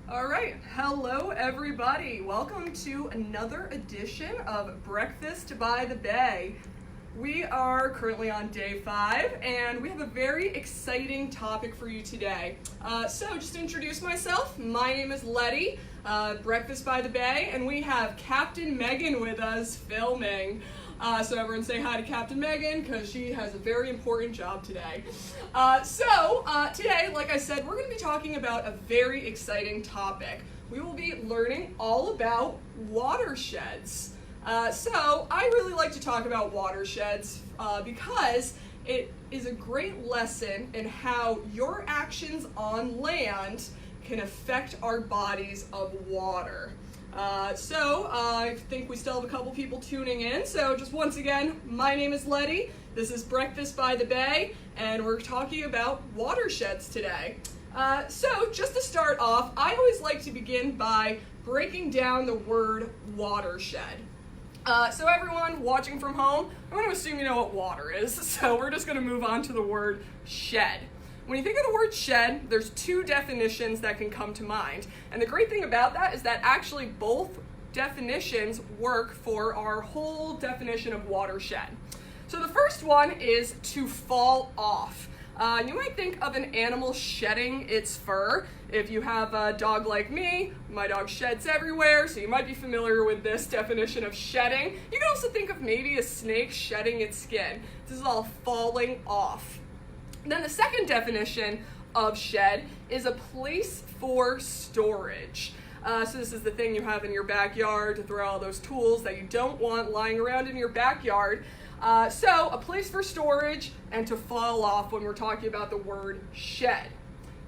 All right, hello everybody. Welcome to another edition of Breakfast by the Bay. We are currently on day 5 and we have a very exciting topic for you today. So just to introduce myself, my name is Letty, Breakfast by the Bay, and we have Captain Meghan with us filming. So everyone say hi to Captain Meghan because she has a very important job today. Today, like I said, we're going to be talking about a very exciting topic. We will be learning all about watersheds. So I really like to talk about watersheds because it is a great lesson in how your actions on land can affect our bodies of water. I think we still have a couple people tuning in. So just once again, my name is Letty. This is Breakfast by the Bay, and we're talking about watersheds today. So just to start off, I always like to begin by breaking down the word watershed. So everyone watching from home, I'm going to assume you know what water is, so we're just going to move on to the word shed. When you think of the word shed, there's 2 definitions that can come to mind. And the great thing about that is that actually both definitions work for our whole definition of watershed. So the first one is to fall off. You might think of an animal shedding its fur. If you have a dog like me, my dog sheds everywhere, so you might be familiar with this definition of shedding. You can also think of maybe a snake shedding its skin. This is all falling off. Then the second definition of shed is a place for storage. So this is the thing you have in your backyard to throw all those tools that you don't want lying around in your backyard. So a place for storage and to fall off when we're talking about the word shed.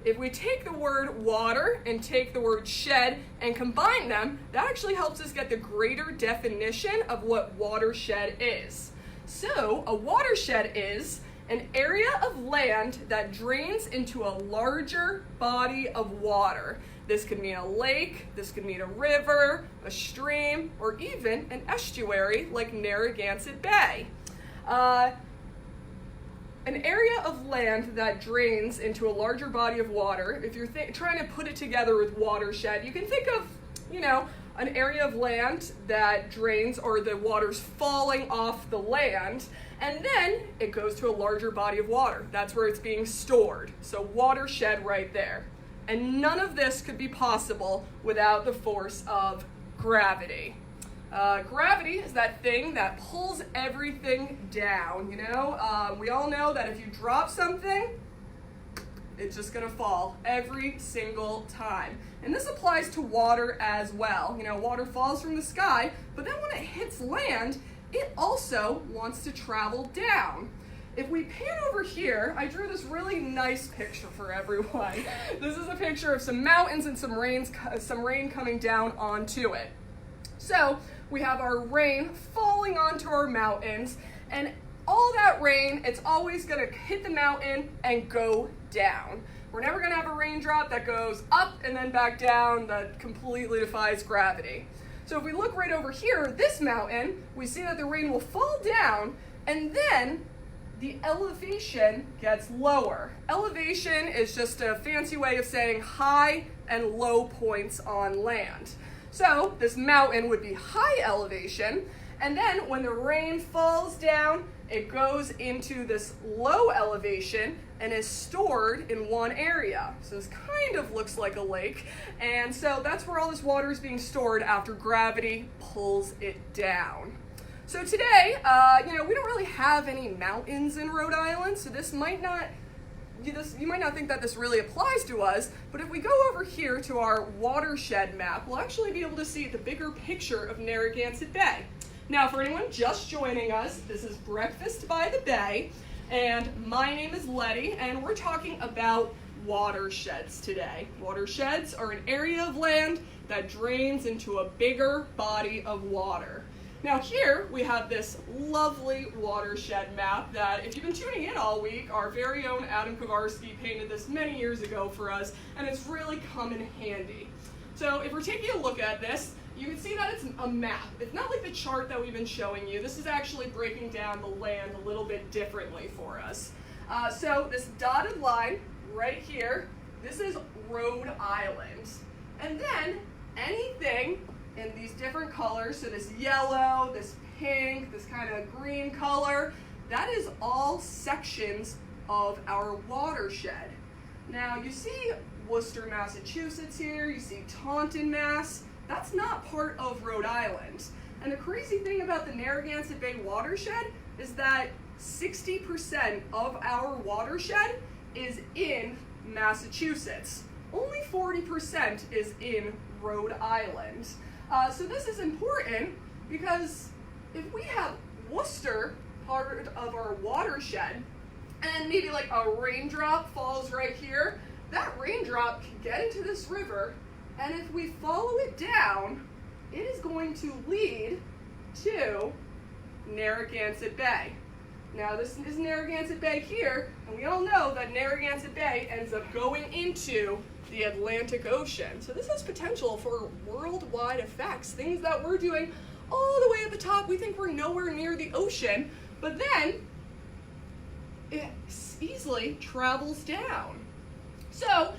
If we take the word water and take the word shed and combine them, that actually helps us get the greater definition of what watershed is. So a watershed is an area of land that drains into a larger body of water. This could mean a lake, this could mean a river, a stream, or even an estuary like Narragansett Bay. An area of land that drains into a larger body of water, if you're trying to put it together with watershed, you can think of, an area of land that drains or the water's falling off the land, and then it goes to a larger body of water. That's where it's being stored. So watershed right there. And none of this could be possible without the force of gravity. Gravity is that thing that pulls everything down, We all know that if you drop something, it's just going to fall every single time. And this applies to water as well. Water falls from the sky, but then when it hits land, it also wants to travel down. If we pan over here, I drew this really nice picture for everyone. This is a picture of some mountains and some rain coming down onto it. So we have our rain falling onto our mountains, and all that rain, it's always going to hit the mountain and go down. We're never going to have a raindrop that goes up and then back down that completely defies gravity. So if we look right over here, this mountain, we see that the rain will fall down, and then the elevation gets lower. Elevation is just a fancy way of saying high and low points on land. So this mountain would be high elevation, and then when the rain falls down, it goes into this low elevation and is stored in one area. So this kind of looks like a lake, and so that's where all this water is being stored after gravity pulls it down. So today, we don't really have any mountains in Rhode Island, so you might not think that this really applies to us, but if we go over here to our watershed map, we'll actually be able to see the bigger picture of Narragansett Bay. Now, for anyone just joining us, this is Breakfast by the Bay, and my name is Letty, and we're talking about watersheds today. Watersheds are an area of land that drains into a bigger body of water. Now here we have this lovely watershed map that, if you've been tuning in all week, our very own Adam Kowarski painted this many years ago for us, and it's really come in handy. So if we're taking a look at this, you can see that it's a map. It's not like the chart that we've been showing you. This is actually breaking down the land a little bit differently for us. So this dotted line right here, this is Rhode Island. And then anything in these different colors, so this yellow, this pink, this kind of green color, that is all sections of our watershed. Now you see Worcester, Massachusetts here, you see Taunton, Mass. That's not part of Rhode Island. And the crazy thing about the Narragansett Bay watershed is that 60% of our watershed is in Massachusetts. Only 40% is in Rhode Island. So this is important because if we have Worcester part of our watershed, and maybe like a raindrop falls right here, that raindrop can get into this river, and if we follow it down, it is going to lead to Narragansett Bay. Now this is Narragansett Bay here, and we all know that Narragansett Bay ends up going into the Atlantic Ocean. So this has potential for worldwide effects, things that we're doing all the way at the top. We think we're nowhere near the ocean, but then it easily travels down. So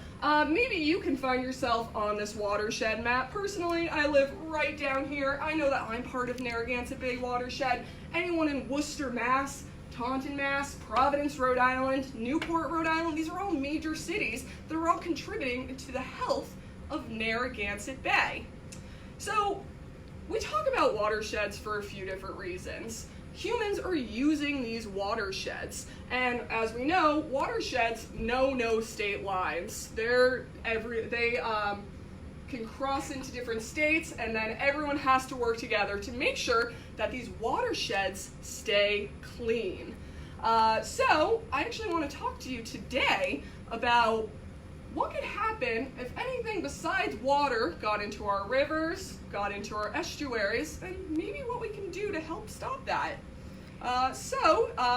maybe you can find yourself on this watershed map. Personally, I live right down here. I know that I'm part of Narragansett Bay watershed. Anyone in Worcester, Mass., Taunton, Mass., Providence, Rhode Island, Newport, Rhode Island, these are all major cities that are all contributing to the health of Narragansett Bay. So we talk about watersheds for a few different reasons. Humans are using these watersheds, and as we know, watersheds know no state lines. They can cross into different states, and then everyone has to work together to make sure that these watersheds stay clean. So I actually want to talk to you today about what could happen if anything besides water got into our rivers, got into our estuaries, and maybe what we can do to help stop that.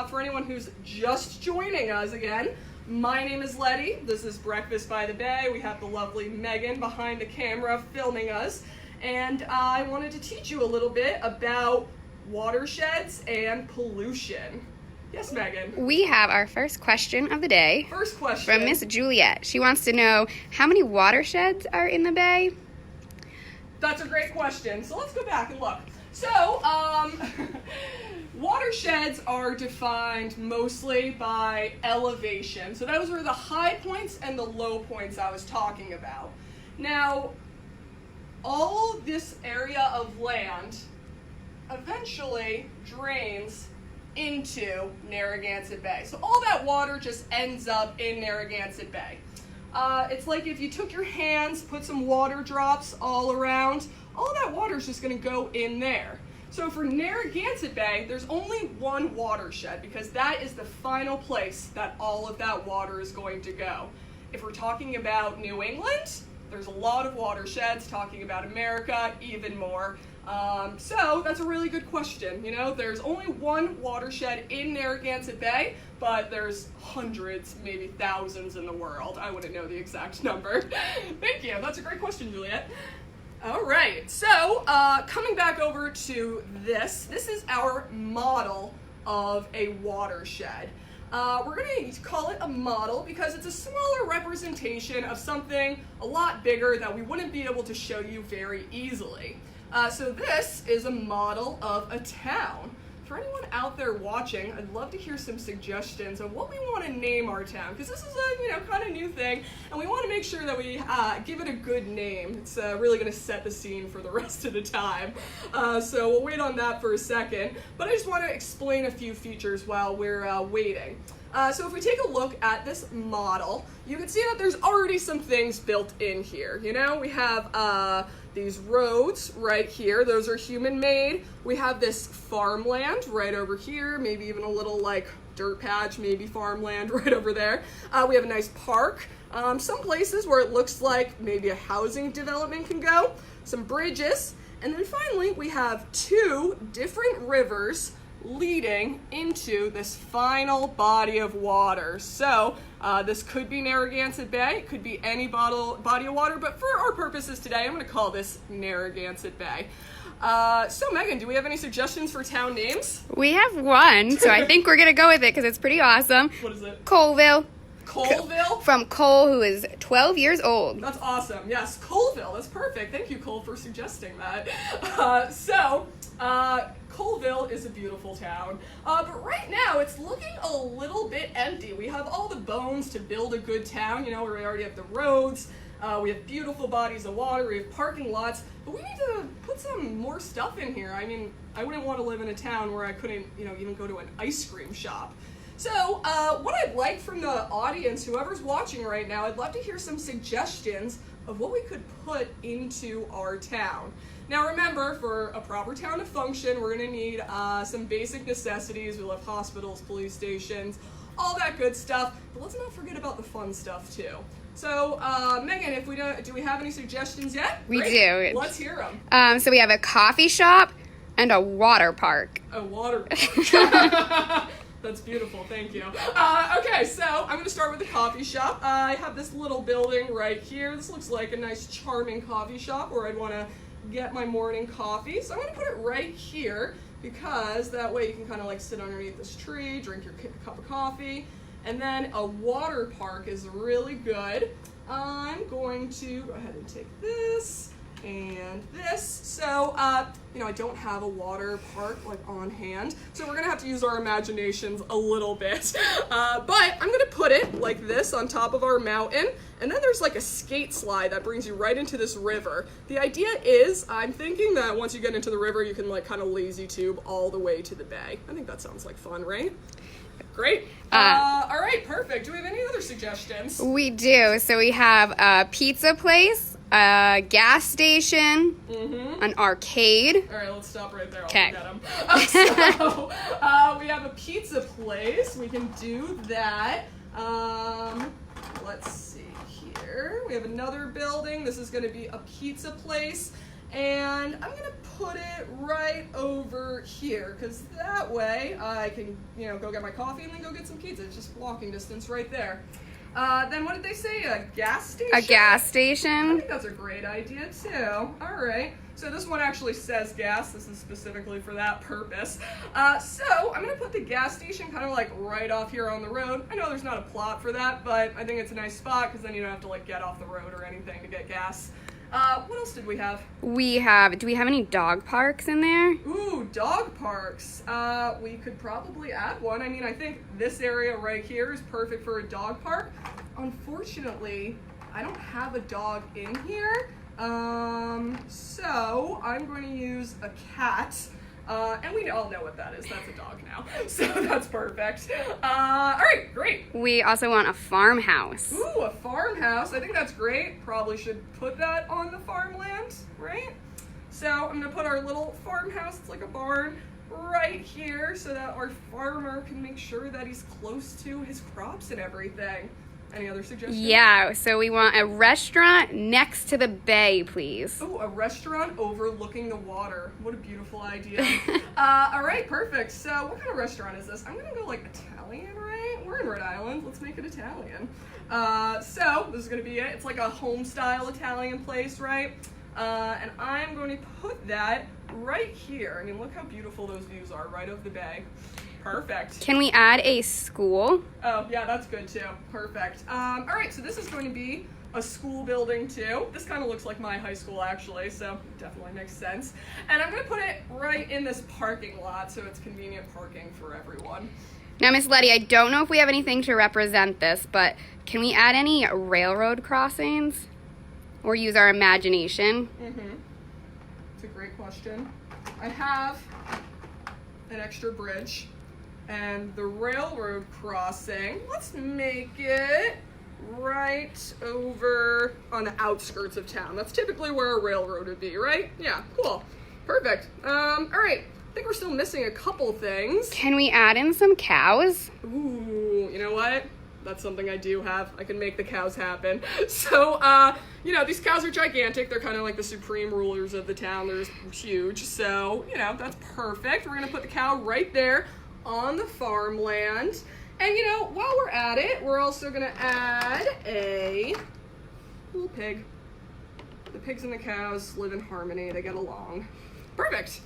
For anyone who's just joining us again, my name is Letty. This is Breakfast by the Bay. We have the lovely Megan behind the camera filming us. And I wanted to teach you a little bit about watersheds and pollution. Yes, Megan? We have our first question of the day. First question. From Miss Juliet. She wants to know how many watersheds are in the bay? That's a great question. So let's go back and look. So, watersheds are defined mostly by elevation. So those are the high points and the low points I was talking about. Now, all this area of land eventually drains into Narragansett Bay. So all that water just ends up in Narragansett Bay. It's like if you took your hands, put some water drops all around, all that water is just going to go in there. So for Narragansett Bay, there's only one watershed because that is the final place that all of that water is going to go. If we're talking about New England, there's a lot of watersheds. Talking about America, even more. So that's a really good question. You know, there's only one watershed in Narragansett Bay, but there's hundreds, maybe thousands in the world. I wouldn't know the exact number. Thank you. That's a great question, Juliet. All right, so coming back over to this is our model of a watershed. We're going to call it a model because it's a smaller representation of something a lot bigger that we wouldn't be able to show you very easily. So this is a model of a town. For anyone out there watching, I'd love to hear some suggestions of what we want to name our town, because this is a kind of new thing, and we want to make sure that we give it a good name. It's really going to set the scene for the rest of the time. So we'll wait on that for a second, but I just want to explain a few features while we're waiting. So if we take a look at this model, you can see that there's already some things built in here. You know, we have these roads right here. Those are human-made. We have this farmland right over here, maybe even a little like dirt patch, maybe farmland right over there. We have a nice park. Some places where it looks like maybe a housing development can go. Some bridges. And then finally, we have two different rivers leading into this final body of water. So this could be Narragansett Bay, it could be any body of water, but for our purposes today, I'm going to call this Narragansett Bay. So Megan, do we have any suggestions for town names? We have one, so I think we're going to go with it because it's pretty awesome. What is it? Colville. Colville? From Cole, who is 12 years old. That's awesome. Yes, Colville. That's perfect. Thank you, Cole, for suggesting that. Colville is a beautiful town. But right now, it's looking a little bit empty. We have all the bones to build a good town. You know, we already have the roads. We have beautiful bodies of water. We have parking lots. But we need to put some more stuff in here. I mean, I wouldn't want to live in a town where I couldn't, even go to an ice cream shop. So, what I'd like from the audience, whoever's watching right now, I'd love to hear some suggestions of what we could put into our town. Now remember, for a proper town to function, we're going to need some basic necessities. We'll have hospitals, police stations, all that good stuff. But let's not forget about the fun stuff too. So, Megan, if we do we have any suggestions yet? We do. Let's hear them. So we have a coffee shop and a water park. A water park. That's beautiful, thank you. Okay, so I'm going to start with the coffee shop. I have this little building right here. This looks like a nice, charming coffee shop where I'd want to get my morning coffee. So I'm going to put it right here because that way you can kind of like sit underneath this tree, drink your cup of coffee. And then a water park is really good. I'm going to go ahead and take this and this. So, I don't have a water park like on hand, so we're gonna have to use our imaginations a little bit. But I'm gonna put it like this on top of our mountain, and then there's like a skate slide that brings you right into this river. The idea is, I'm thinking that once you get into the river, you can like kind of lazy tube all the way to the bay. I think that sounds like fun, right? Great. All right, perfect. Do we have any other suggestions? We do. So we have a pizza place, a gas station, an arcade. All right, let's stop right there. I'll Okay. forget them. So, we have a pizza place. We can do that. Let's see here. We have another building. This is going to be a pizza place. And I'm going to put it right over here because that way I can, go get my coffee and then go get some pizza. It's just walking distance right there. Then what did they say? A gas station? A gas I station. think that's a great idea too. All right. So this one actually says gas. This is specifically for that purpose. So I'm going to put the gas station kind of like right off here on the road. I know there's not a plot for that, but I think it's a nice spot because then you don't have to like get off the road or anything to get gas. What else did we have? Do we have any dog parks in there? Ooh, dog parks. We could probably add one. I mean, I think this area right here is perfect for a dog park. Unfortunately, I don't have a dog in here. So I'm going to use a cat. And we all know what that is. That's a dog now. So that's perfect. All right, great. We also want a farmhouse. Ooh, a farmhouse. I think that's great. Probably should put that on the farmland, right? So I'm going to put our little farmhouse, it's like a barn, right here so that our farmer can make sure that he's close to his crops and everything. Any other suggestions? Yeah, so we want a restaurant next to the bay, please. Oh, a restaurant overlooking the water. What a beautiful idea. All right, perfect. So what kind of restaurant is this? I'm going to go like Italian, right? We're in Rhode Island. Let's make it Italian. So this is going to be it. It's like a home-style Italian place, right? And I'm going to put that right here. I mean, look how beautiful those views are right of the bay. Perfect. Can we add a school? Oh, yeah, that's good too. Perfect. All right, so this is going to be a school building too. This kind of looks like my high school actually, so definitely makes sense. And I'm going to put it right in this parking lot so it's convenient parking for everyone. Now, Miss Letty, I don't know if we have anything to represent this, but can we add any railroad crossings? Or use our imagination? It's a great question. I have an extra bridge. And the railroad crossing, let's make it right over on the outskirts of town. That's typically where a railroad would be, right? Yeah, cool. Perfect. All right. I think we're still missing a couple things. Can we add in some cows? Ooh, you know what? That's something I do have. I can make the cows happen. So, these cows are gigantic. They're kind of like the supreme rulers of the town. They're huge. So, that's perfect. We're going to put the cow right there on the farmland. And while we're at it, we're also gonna add a little pig. The pigs and the cows live in harmony. They get along. Perfect.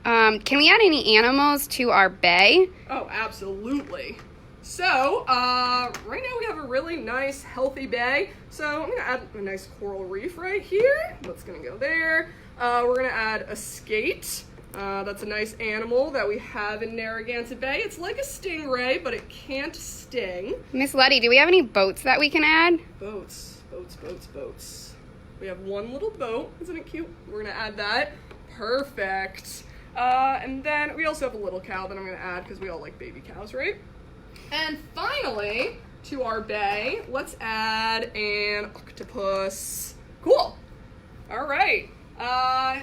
Can we add any animals to our bay? Oh, absolutely. So, right now we have a really nice, healthy bay. So I'm gonna add a nice coral reef right here. That's gonna go there. We're gonna add a skate. That's a nice animal that we have in Narragansett Bay. It's like a stingray, but it can't sting. Miss Letty, do we have any boats that we can add? Boats, boats, boats, boats. We have one little boat. Isn't it cute? We're gonna add that. Perfect. And then we also have a little cow that I'm gonna add because we all like baby cows, right? And finally, to our bay, let's add an octopus. Cool. All right.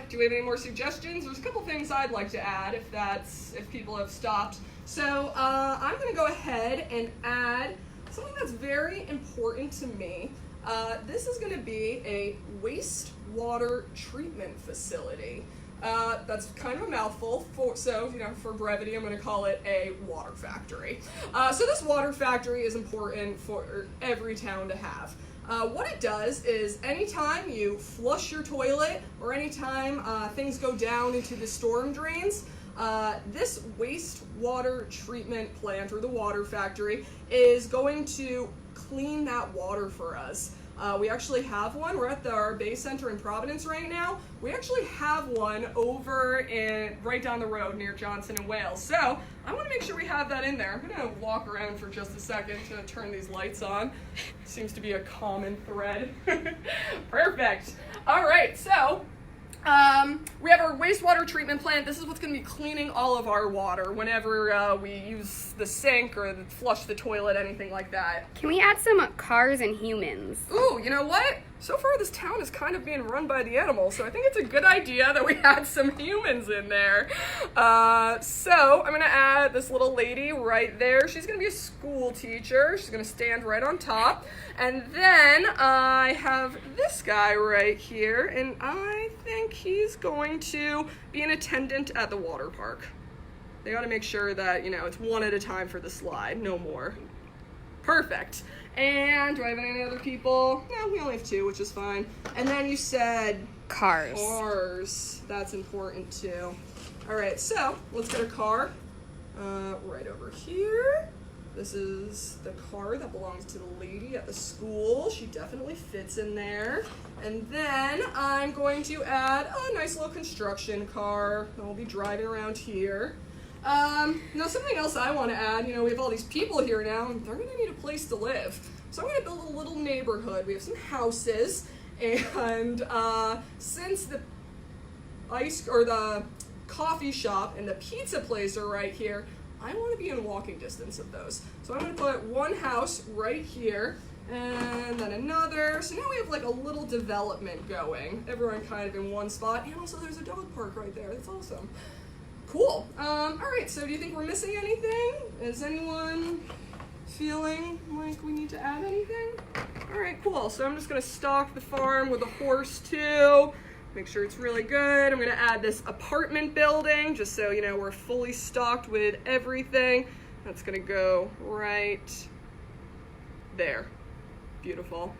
Do we have any more suggestions? There's a couple things I'd like to add if people have stopped. So I'm going to go ahead and add something that's very important to me. This is going to be a wastewater treatment facility. That's kind of a mouthful, so for brevity, I'm going to call it a water factory. So this water factory is important for every town to have. What it does is anytime you flush your toilet or anytime things go down into the storm drains, this wastewater treatment plant or the water factory is going to clean that water for us. We actually have one. We're at our Bay Center in Providence right now. We actually have one over right down the road near Johnson and Wales. So I want to make sure we have that in there. I'm going to walk around for just a second to turn these lights on. Seems to be a common thread. Perfect. All right, so we have our wastewater treatment plant. This is what's going to be cleaning all of our water whenever we use the sink or flush the toilet, anything like that. Can we add some cars and humans? Ooh, you know what? So far this town is kind of being run by the animals, so I think it's a good idea that we add some humans in there. So I'm going to add this little lady right there. She's going to be a school teacher. She's going to stand right on top. And then I have this guy right here, and I think he's going to be an attendant at the water park. They got to make sure that, it's one at a time for the slide, no more. Perfect. And do I have any other people? No, we only have two, which is fine. And then you said Cars. Cars. That's important too. All right, so let's get a car right over here. This is the car that belongs to the lady at the school. She definitely fits in there. And then I'm going to add a nice little construction car that will be driving around here. Now something else I want to add, we have all these people here now, and they're going to need a place to live. So I'm going to build a little neighborhood. We have some houses, and since the the coffee shop and the pizza place are right here, I want to be in walking distance of those. So I'm going to put one house right here, and then another. So now we have like a little development going. Everyone kind of in one spot, and also there's a dog park right there. That's awesome. Cool. All right, so do you think we're missing anything? Is anyone feeling like we need to add anything? All right, cool. So I'm just going to stock the farm with a horse too. Make sure it's really good. I'm going to add this apartment building just so, we're fully stocked with everything. That's going to go right there. Beautiful.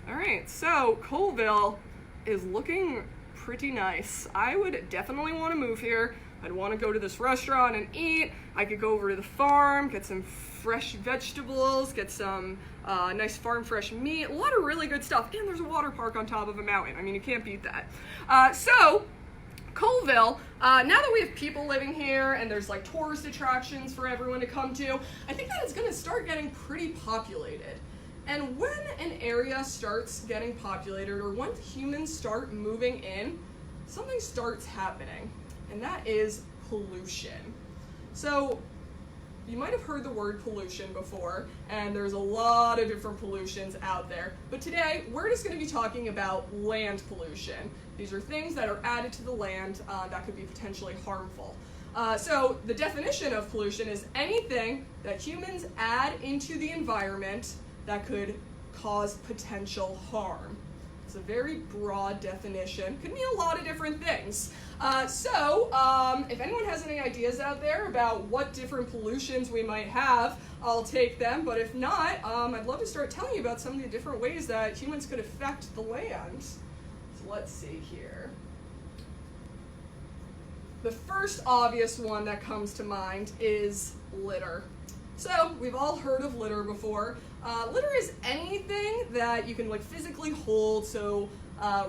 All right, so Colville is looking pretty nice. I would definitely want to move here. I'd want to go to this restaurant and eat. I could go over to the farm, get some fresh vegetables, get some nice farm fresh meat, a lot of really good stuff. And there's a water park on top of a mountain. I mean, you can't beat that. So Colville, now that we have people living here and there's like tourist attractions for everyone to come to, I think that it's going to start getting pretty populated. And when an area starts getting populated or when humans start moving in, something starts happening. And that is pollution. So you might have heard the word pollution before, and there's a lot of different pollutions out there. But today, we're just going to be talking about land pollution. These are things that are added to the land that could be potentially harmful. So the definition of pollution is anything that humans add into the environment that could cause potential harm. It's a very broad definition. Could mean a lot of different things. So if anyone has any ideas out there about what different pollutions we might have, I'll take them. But if not, I'd love to start telling you about some of the different ways that humans could affect the land. So let's see here. The first obvious one that comes to mind is litter. So we've all heard of litter before. Litter is anything that you can like physically hold, so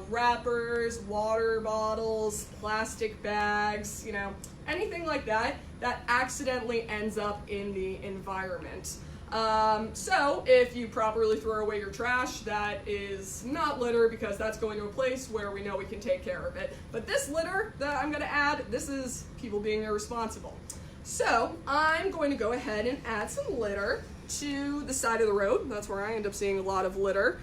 wrappers, water bottles, plastic bags, you know, anything like that that accidentally ends up in the environment. So if you properly throw away your trash, that is not litter because that's going to a place where we know we can take care of it. But this litter that I'm going to add, this is people being irresponsible. So I'm going to go ahead and add some litter to the side of the road. That's where I end up seeing a lot of litter.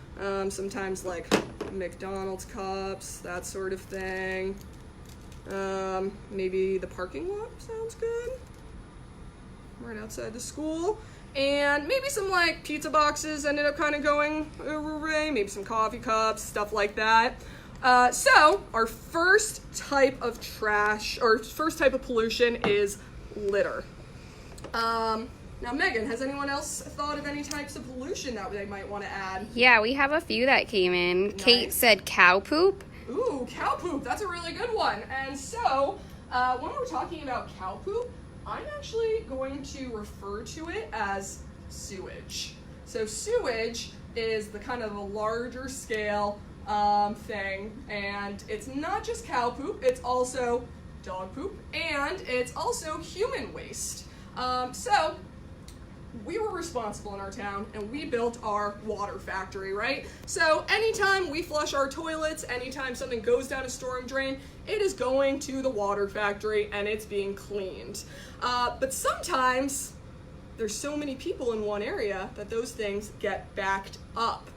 Sometimes like McDonald's cups, that sort of thing. Maybe the parking lot sounds good. Right outside the school. And maybe some like pizza boxes ended up kind of going away, maybe some coffee cups, stuff like that. So our first type of trash, or first type of pollution is litter. Now Megan, has anyone else thought of any types of pollution that they might want to add? Yeah, we have a few that came in. Nice. Kate said cow poop. Ooh, cow poop, that's a really good one. And so, when we're talking about cow poop, I'm actually going to refer to it as sewage. So sewage is the kind of a larger scale thing, and it's not just cow poop, it's also dog poop, and it's also human waste. So we were responsible in our town and we built our water factory, right? So anytime we flush our toilets, anytime something goes down a storm drain, it is going to the water factory and it's being cleaned. But sometimes there's so many people in one area that those things get backed up.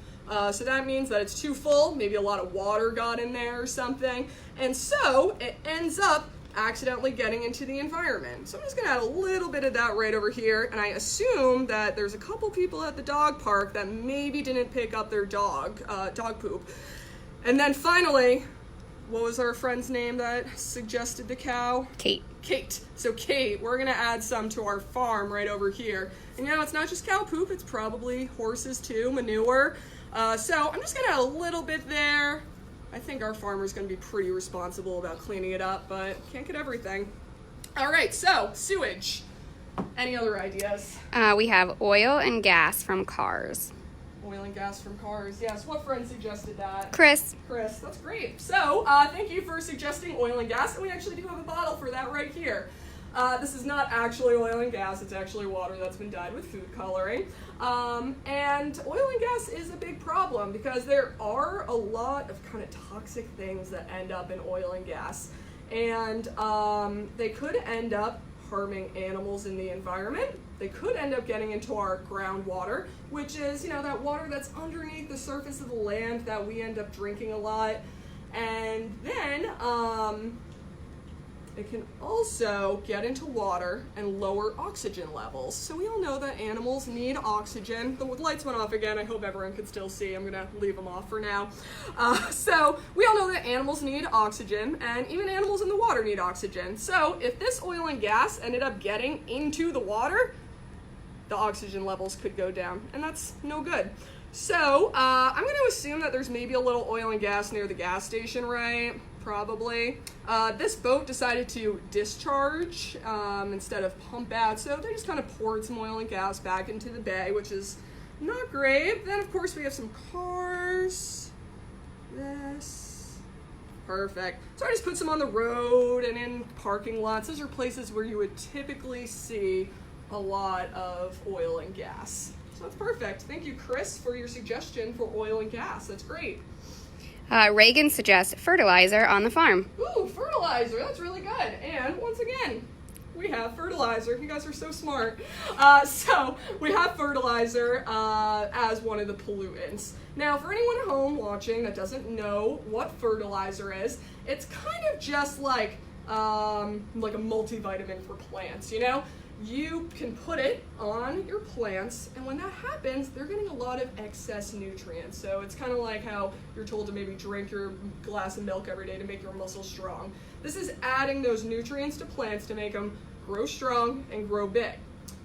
So that means that it's too full, maybe a lot of water got in there or something, and so it ends up accidentally getting into the environment. So I'm just gonna add a little bit of that right over here, and I assume that there's a couple people at the dog park that maybe didn't pick up their dog poop. And then finally, what was our friend's name that suggested the cow? Kate. Kate. So Kate, we're gonna add some to our farm right over here. And you know, it's not just cow poop, it's probably horses too, manure. So I'm just gonna add a little bit there. I think our farmer's gonna be pretty responsible about cleaning it up, but can't get everything. All right, so sewage. Any other ideas? We have oil and gas from cars. Oil and gas from cars. Yes, what friend suggested that? Chris. Chris, that's great. So, thank you for suggesting oil and gas, and we actually do have a bottle for that right here. This is not actually oil and gas, it's actually water that's been dyed with food coloring. And oil and gas is a big problem because there are a lot of kind of toxic things that end up in oil and gas. And they could end up harming animals in the environment. They could end up getting into our groundwater, which is, you know, that water that's underneath the surface of the land that we end up drinking a lot. And then it can also get into water and lower oxygen levels. So we all know that animals need oxygen. The lights went off again. I hope everyone could still see. I'm gonna leave them off for now. So we all know that animals need oxygen, and even animals in the water need oxygen. So if this oil and gas ended up getting into the water, the oxygen levels could go down, and that's no good. So I'm gonna assume that there's maybe a little oil and gas near the gas station, right? Probably. This boat decided to discharge instead of pump out, so they just kind of poured some oil and gas back into the bay, which is not great. Then of course we have some cars. This. Perfect. So I just put some on the road and in parking lots. Those are places where you would typically see a lot of oil and gas. So that's perfect. Thank you, Chris, for your suggestion for oil and gas. That's great. Reagan suggests fertilizer on the farm. Ooh, fertilizer. That's really good. And once again, we have fertilizer. You guys are so smart. So we have fertilizer as one of the pollutants. Now, for anyone at home watching that doesn't know what fertilizer is, it's kind of just like a multivitamin for plants, you know? You can put it on your plants, and when that happens, they're getting a lot of excess nutrients. So it's kind of like how you're told to maybe drink your glass of milk every day to make your muscles strong. This is adding those nutrients to plants to make them grow strong and grow big.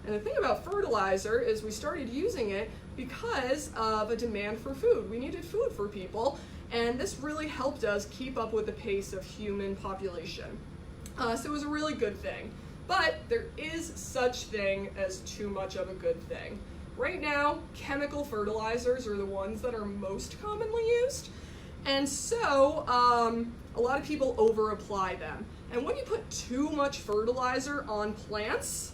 And the thing about fertilizer is we started using it because of a demand for food. We needed food for people, and this really helped us keep up with the pace of human population. So it was a really good thing. But there is such thing as too much of a good thing. Right now, chemical fertilizers are the ones that are most commonly used. And so, a lot of people over-apply them. And when you put too much fertilizer on plants,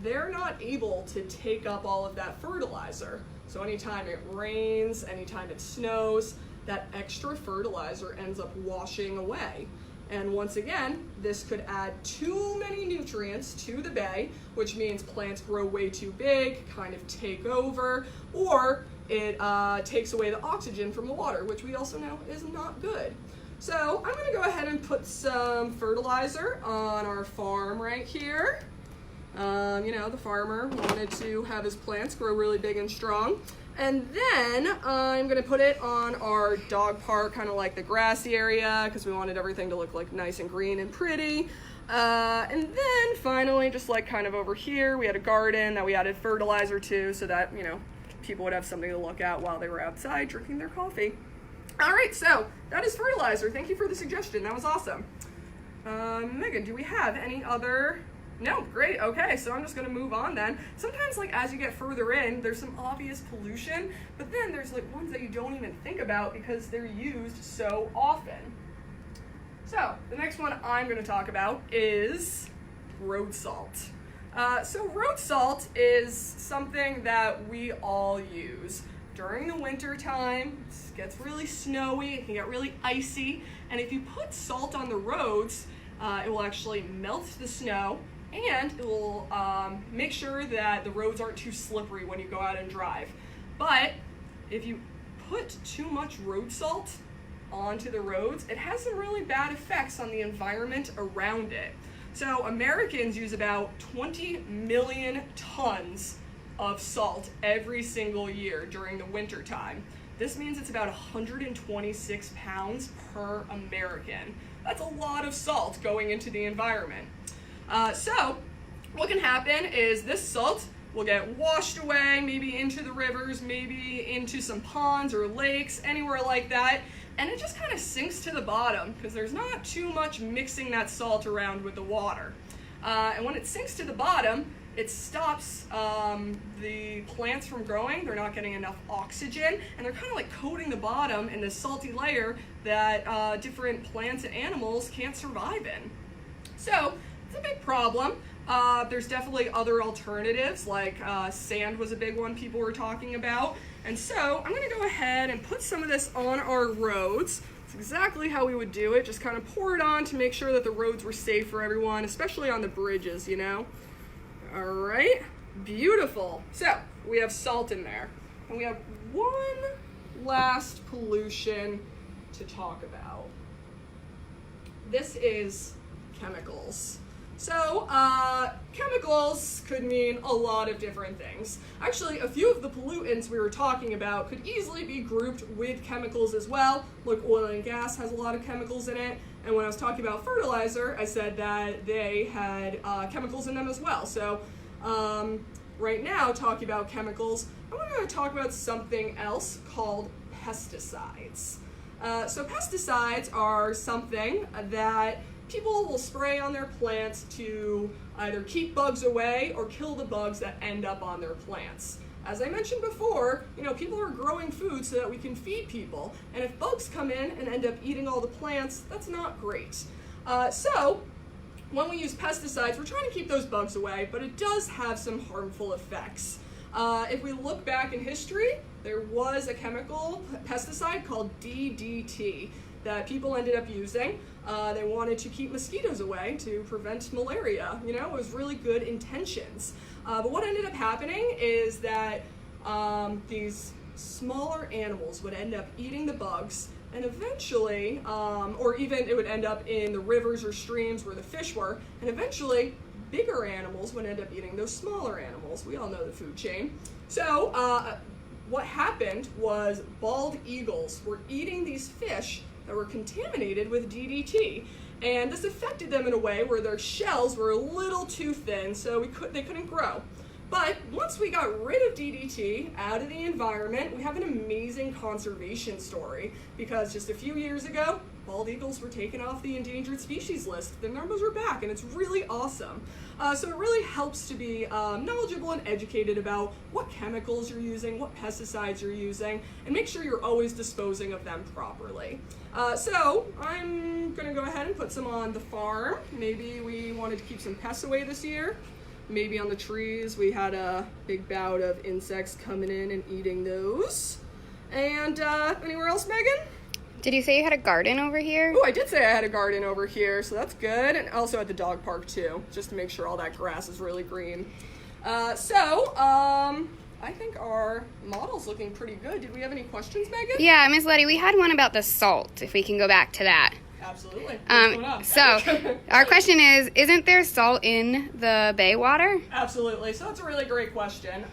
they're not able to take up all of that fertilizer. So anytime it rains, anytime it snows, that extra fertilizer ends up washing away. And once again, this could add too many nutrients to the bay, which means plants grow way too big, kind of take over, or it takes away the oxygen from the water, which we also know is not good. So I'm going to go ahead and put some fertilizer on our farm right here. You know, the farmer wanted to have his plants grow really big and strong. And then I'm going to put it on our dog park, kind of like the grassy area, because we wanted everything to look like nice and green and pretty. And then finally, just like kind of over here, we had a garden that we added fertilizer to so that, you know, people would have something to look at while they were outside drinking their coffee. All right, so that is fertilizer. Thank you for the suggestion. That was awesome. Megan, do we have any other... No, great, okay, so I'm just gonna move on then. Sometimes, like, as you get further in, there's some obvious pollution, but then there's like ones that you don't even think about because they're used so often. So, the next one I'm gonna talk about is road salt. So road salt is something that we all use. During the winter time, it gets really snowy, it can get really icy, and if you put salt on the roads, it will actually melt the snow, and it will make sure that the roads aren't too slippery when you go out and drive. But if you put too much road salt onto the roads, it has some really bad effects on the environment around it. So Americans use about 20 million tons of salt every single year during the winter time. This means it's about 126 pounds per American. That's a lot of salt going into the environment. So what can happen is this salt will get washed away, maybe into the rivers, maybe into some ponds or lakes, anywhere like that, and it just kind of sinks to the bottom because there's not too much mixing that salt around with the water. And when it sinks to the bottom, it stops the plants from growing. They're not getting enough oxygen, and they're kind of like coating the bottom in this salty layer that different plants and animals can't survive in. So it's a big problem. There's definitely other alternatives, like sand was a big one people were talking about. And so I'm going to go ahead and put some of this on our roads. It's exactly how we would do it, just kind of pour it on to make sure that the roads were safe for everyone, especially on the bridges, you know. All right, beautiful. So we have salt in there, and we have one last pollution to talk about. This is chemicals. So chemicals could mean a lot of different things. Actually, a few of the pollutants we were talking about could easily be grouped with chemicals as well. Like oil and gas has a lot of chemicals in it. And when I was talking about fertilizer, I said that they had chemicals in them as well. So right now, talking about chemicals, I'm going to talk about something else called pesticides. So pesticides are something that people will spray on their plants to either keep bugs away or kill the bugs that end up on their plants. As I mentioned before, you know, people are growing food so that we can feed people, and if bugs come in and end up eating all the plants, that's not great. So when we use pesticides, we're trying to keep those bugs away, but it does have some harmful effects. If we look back in history, there was a chemical pesticide called DDT that people ended up using. They wanted to keep mosquitoes away to prevent malaria. You know, it was really good intentions. But what ended up happening is that these smaller animals would end up eating the bugs, and eventually, or even it would end up in the rivers or streams where the fish were, and eventually bigger animals would end up eating those smaller animals. We all know the food chain. So what happened was bald eagles were eating these fish that were contaminated with DDT, and this affected them in a way where their shells were a little too thin, so they couldn't grow. But once we got rid of DDT out of the environment, we have an amazing conservation story, because just a few years ago, bald eagles were taken off the endangered species list. The numbers are back, and it's really awesome. So it really helps to be knowledgeable and educated about what chemicals you're using, what pesticides you're using, and make sure you're always disposing of them properly. So I'm gonna go ahead and put some on the farm. Maybe we wanted to keep some pests away this year. Maybe on the trees we had a big bout of insects coming in and eating those. And anywhere else, Megan? Did you say you had a garden over here? Oh, I did say I had a garden over here, so that's good. And also at the dog park too, just to make sure all that grass is really green. I think our model's looking pretty good. Did we have any questions, Megan? Yeah, Miss Letty, we had one about the salt, if we can go back to that. Absolutely. What's going on? So our question is, isn't there salt in the bay water? Absolutely. So that's a really great question.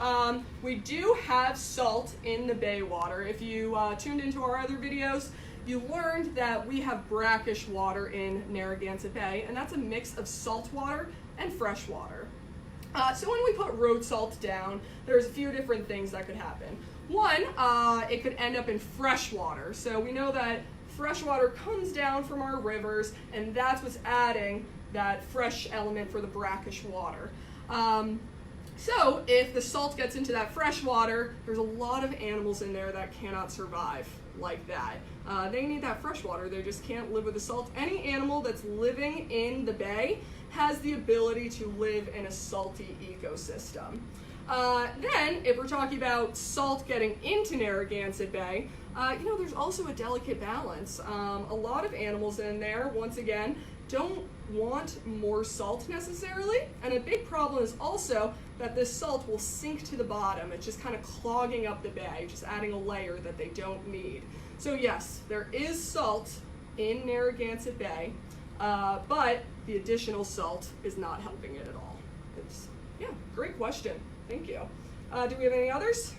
We do have salt in the bay water. If you tuned into our other videos, you learned that we have brackish water in Narragansett Bay, and that's a mix of salt water and fresh water. So when we put road salt down, there's a few different things that could happen. One, it could end up in fresh water. So we know that fresh water comes down from our rivers, and that's what's adding that fresh element for the brackish water. So if the salt gets into that fresh water, there's a lot of animals in there that cannot survive like that. They need that fresh water. They just can't live with the salt. Any animal that's living in the bay has the ability to live in a salty ecosystem. Then, if we're talking about salt getting into Narragansett Bay, there's also a delicate balance. A lot of animals in there, once again, don't want more salt necessarily, and a big problem is also that this salt will sink to the bottom. It's just kind of clogging up the bay, just adding a layer that they don't need. So yes, there is salt in Narragansett Bay, but the additional salt is not helping it at all. Great question. Thank you. Do we have any others?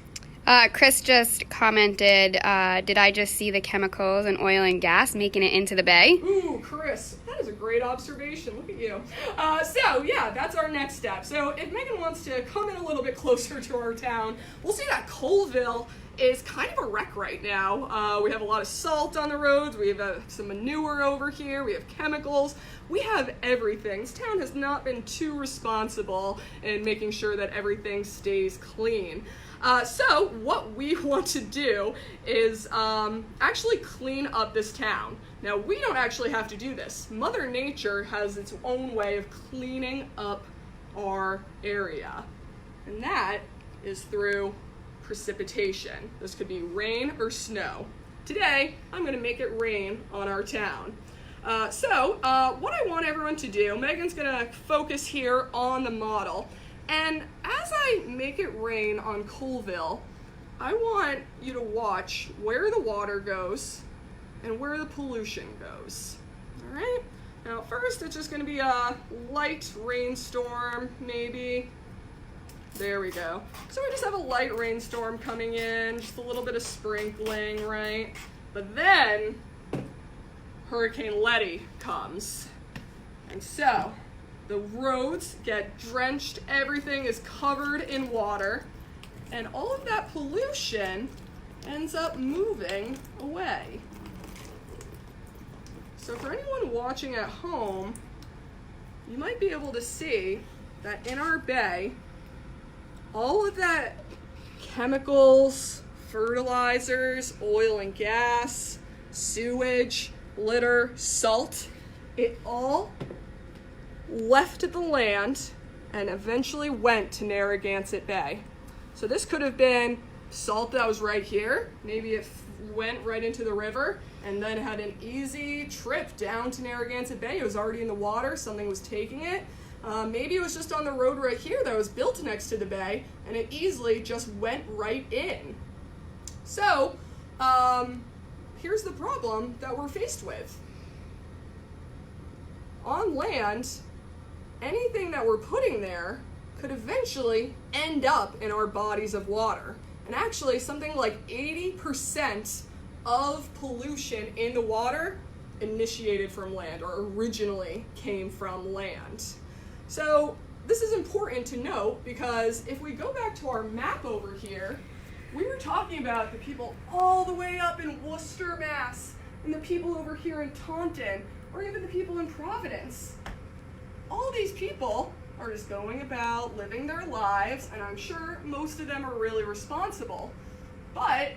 Chris just commented, did I just see the chemicals and oil and gas making it into the bay? Ooh, Chris, that is a great observation. Look at you. That's our next step. So if Megan wants to come in a little bit closer to our town, we'll see that Colville is kind of a wreck right now. We have a lot of salt on the roads. We have some manure over here. We have chemicals. We have everything. This town has not been too responsible in making sure that everything stays clean. So what we want to do is actually clean up this town. Now, we don't actually have to do this. Mother Nature has its own way of cleaning up our area, and that is through precipitation. This could be rain or snow. Today, I'm going to make it rain on our town. What I want everyone to do, Megan's going to focus here on the model. And as I make it rain on Colville, I want you to watch where the water goes and where the pollution goes. All right? Now, first, it's just going to be a light rainstorm, maybe. There we go. So we just have a light rainstorm coming in, just a little bit of sprinkling, right? But then Hurricane Letty comes. And so the roads get drenched, everything is covered in water, and all of that pollution ends up moving away. So for anyone watching at home, you might be able to see that in our bay, all of that chemicals, fertilizers, oil and gas, sewage, litter, salt, it all left the land and eventually went to Narragansett Bay. So this could have been salt that was right here. Maybe it went right into the river and then had an easy trip down to Narragansett Bay. It was already in the water, something was taking it. Maybe it was just on the road right here that was built next to the bay, and it easily just went right in. So, here's the problem that we're faced with. On land, anything that we're putting there could eventually end up in our bodies of water. And actually, something like 80% of pollution in the water initiated from land, or originally came from land. So this is important to note because if we go back to our map over here, we were talking about the people all the way up in Worcester, Mass, and the people over here in Taunton, or even the people in Providence. All these people are just going about living their lives, and I'm sure most of them are really responsible. But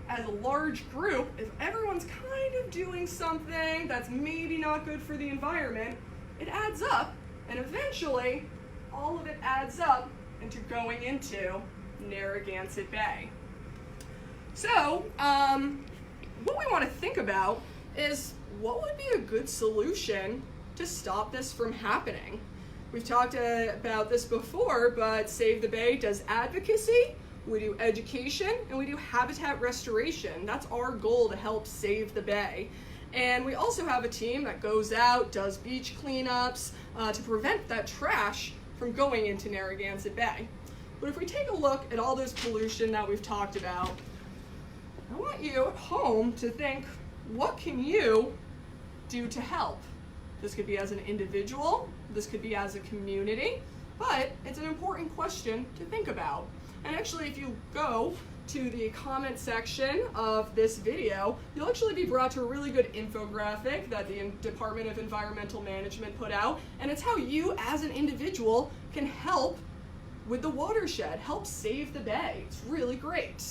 as a large group, if everyone's kind of doing something that's maybe not good for the environment, it adds up, and eventually all of it adds up into going into Narragansett Bay. So, what we want to think about is what would be a good solution to stop this from happening. We've talked about this before, but Save the Bay does advocacy, we do education, and we do habitat restoration. That's our goal, to help save the bay. And we also have a team that goes out, does beach cleanups to prevent that trash from going into Narragansett Bay. But if we take a look at all this pollution that we've talked about, I want you at home to think, what can you do to help? This could be as an individual, this could be as a community, but it's an important question to think about. And actually, if you go to the comment section of this video, you'll actually be brought to a really good infographic that the Department of Environmental Management put out, and it's how you as an individual can help with the watershed, help save the bay. It's really great.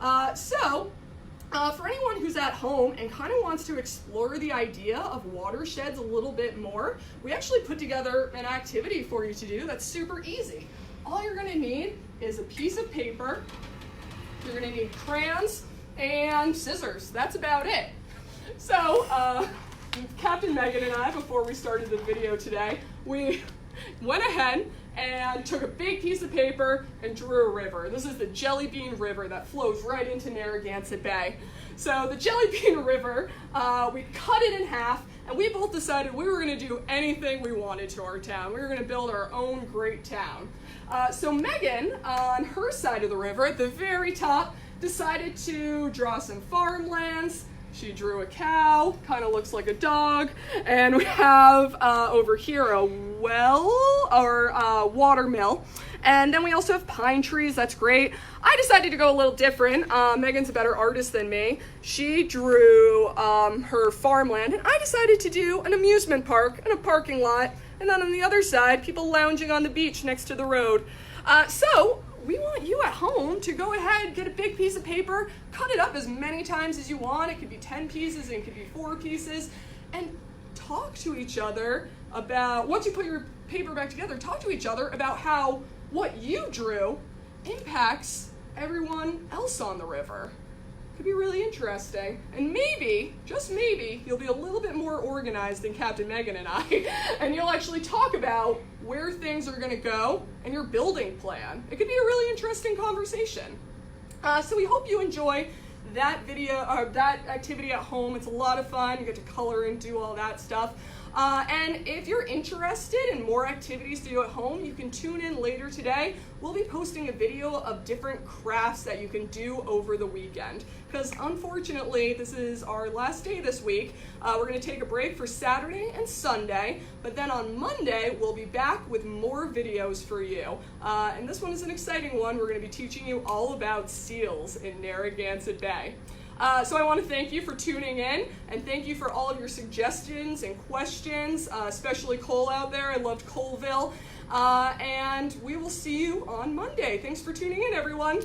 For anyone who's at home and kind of wants to explore the idea of watersheds a little bit more, we actually put together an activity for you to do that's super easy. All you're going to need is a piece of paper, you're going to need crayons, and scissors. That's about it. So, Captain Megan and I, before we started the video today, we went ahead and took a big piece of paper and drew a river. This is the Jelly Bean River that flows right into Narragansett Bay. So the Jelly Bean River, we cut it in half, and we both decided we were going to do anything we wanted to our town. We were going to build our own great town. So Megan, on her side of the river, at the very top, decided to draw some farmlands. She drew a cow, kind of looks like a dog, and we have over here a well, or water mill, and then we also have pine trees. That's great. I decided to go a little different. Megan's a better artist than me. She drew her farmland, and I decided to do an amusement park and a parking lot, and then on the other side, people lounging on the beach next to the road. So we want you at home to go ahead, get a big piece of paper, cut it up as many times as you want. It could be 10 pieces, it could be 4 pieces, and talk to each other about, once you put your paper back together, talk to each other about how what you drew impacts everyone else on the river. Could be really interesting. And maybe, just maybe, you'll be a little bit more organized than Captain Megan and I, and you'll actually talk about where things are gonna go and your building plan. It could be a really interesting conversation. So we hope you enjoy that video, or that activity at home. It's a lot of fun. You get to color and do all that stuff. And if you're interested in more activities to do at home, you can tune in later today. We'll be posting a video of different crafts that you can do over the weekend. Because unfortunately, this is our last day this week. We're going to take a break for Saturday and Sunday, but then on Monday, we'll be back with more videos for you. And this one is an exciting one. We're going to be teaching you all about seals in Narragansett Bay. So I want to thank you for tuning in, and thank you for all of your suggestions and questions, especially Cole out there. I loved Coleville. And we will see you on Monday. Thanks for tuning in, everyone.